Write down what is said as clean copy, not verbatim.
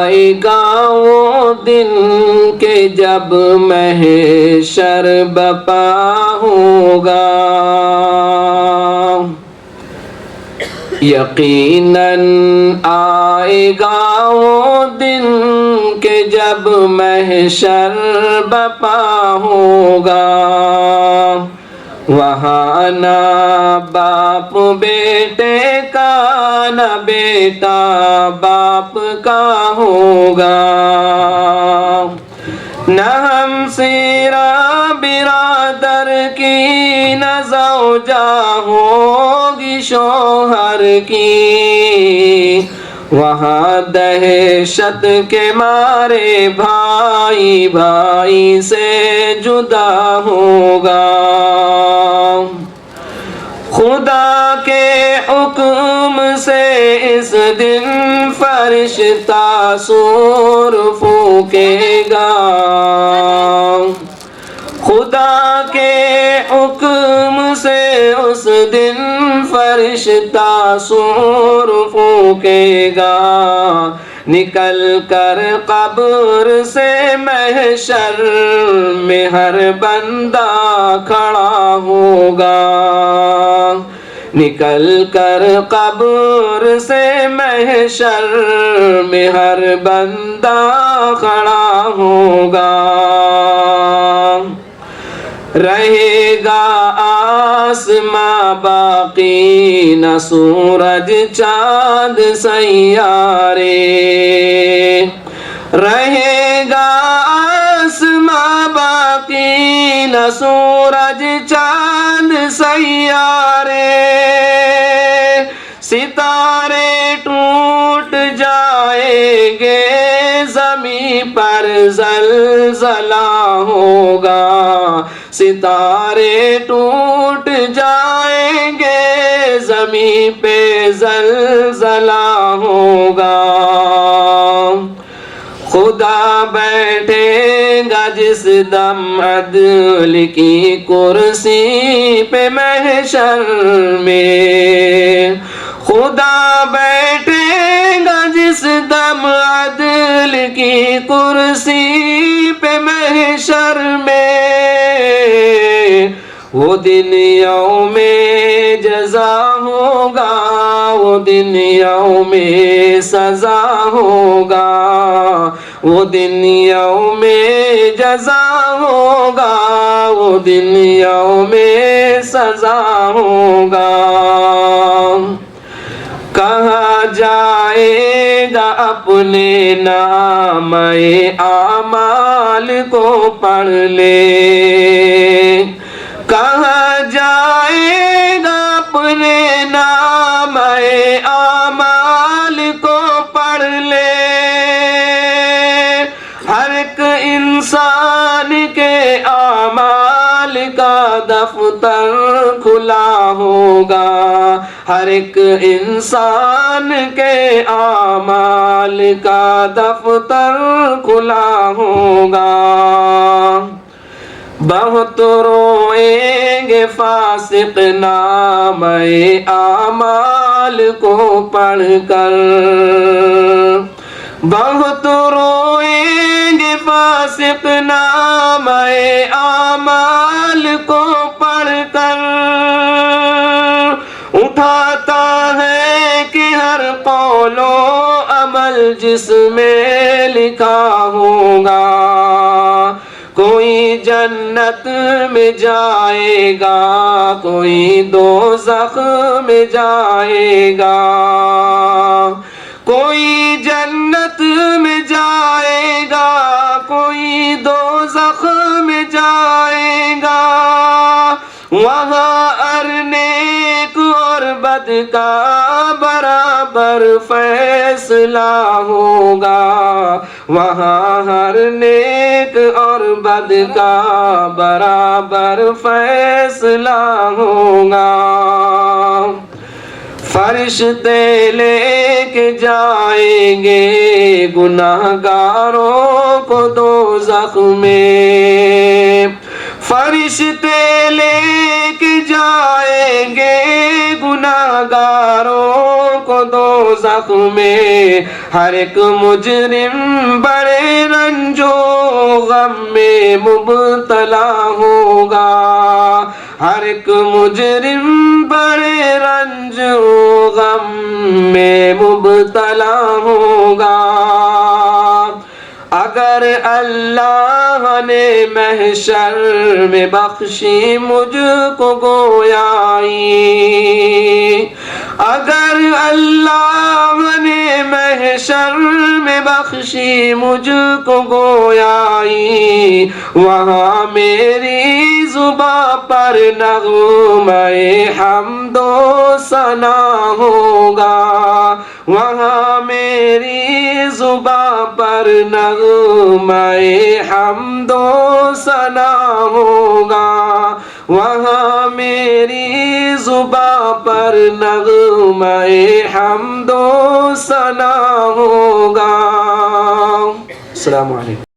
آئے گا وہ دن کہ جب محشر بپا ہوگا، یقیناً آئے گا وہ دن کہ جب محشر بپا ہوگا، وہاں نہ باپ بیٹے کا نہ بیٹا باپ کا ہوگا، نہ ہمسیرہ برادر کی نہ زوجہ ہوگی شوہر کی، وہاں دہشت کے مارے بھائی بھائی سے جدا ہوگا، خدا کے حکم سے اس دن فرشتہ سور پھونکے گا، خدا کے حکم سے اس دن فرشتہ سور پھونکے گا، نکل کر قبر سے محشر میں ہر بندہ کھڑا ہوگا، نکل کر قبر سے محشر میں ہر بندہ کھڑا ہوگا، رہے گا آسماں باقی نہ سورج چاند سیارے، رہے گا آسماں باقی نہ سورج چاند سیارے، ستارے ٹوٹ جائیں گے زمین پر زلزلہ ہوگا، ستارے ٹوٹ جائیں گے زمین پہ زلزلہ ہوگا، خدا بیٹھے گا جس دم عدل کی کرسی پہ محشر میں، خدا بیٹھے گا جس دم عدل کی کرسی پہ محشر میں، وہ دن یوم جزا ہوگا، وہ دن یوم سزا ہوگا، وہ دن یوم جزا ہوگا، وہ دن یوم سزا ہوگا، کہا جائے گا اپنے نامۂ اعمال کو پڑھ لے، کہا جائے گا اپنے نامۂ اعمال کو پڑھ لے، ہر ایک انسان کے اعمال کا دفتر کھلا ہوگا، ہر ایک انسان کے اعمال کا دفتر کھلا ہوگا، بہت روئیں گے فاسق نامۂ اعمال کو پڑھ کر، بہت روئیں گے فاسق نامۂ اعمال کو پڑھ کر، اٹھاتا ہے کہ ہر قول و عمل جس میں لکھا ہوگا، کوئی جنت میں جائے گا کوئی دوزخ میں جائے گا، کوئی جنت میں جائے گا کوئی دوزخ میں جائے گا، وہاں ہر نیک اور بد کا برابر فیصلہ ہوگا، وہاں ہر نیک اور بد کا برابر فیصلہ ہوگا، فرشتے لے کے جائیں گے گناہگاروں کو دوزخ میں، فرشتے لے کے جائیں گے گناہگاروں کو دوزخ میں ہر ایک مجرم بڑے رنج و غم میں مبتلا ہوگا ہر ایک مجرم بڑے رنج و غم میں مبتلا ہوگا اگر اللہ نے محشر میں بخشی مجھ کو گویائی اگر اللہ نے محشر میں بخشی مجھ کو گویائی وہاں میری زباں پر نغمہ حمد و ثنا ہوگا وہاں میری زباں پر نغمہ حمد و ثنا ہوگا وہاں میری زباں پر نغمہ حمد و ثنا ہوگا السلام علیکم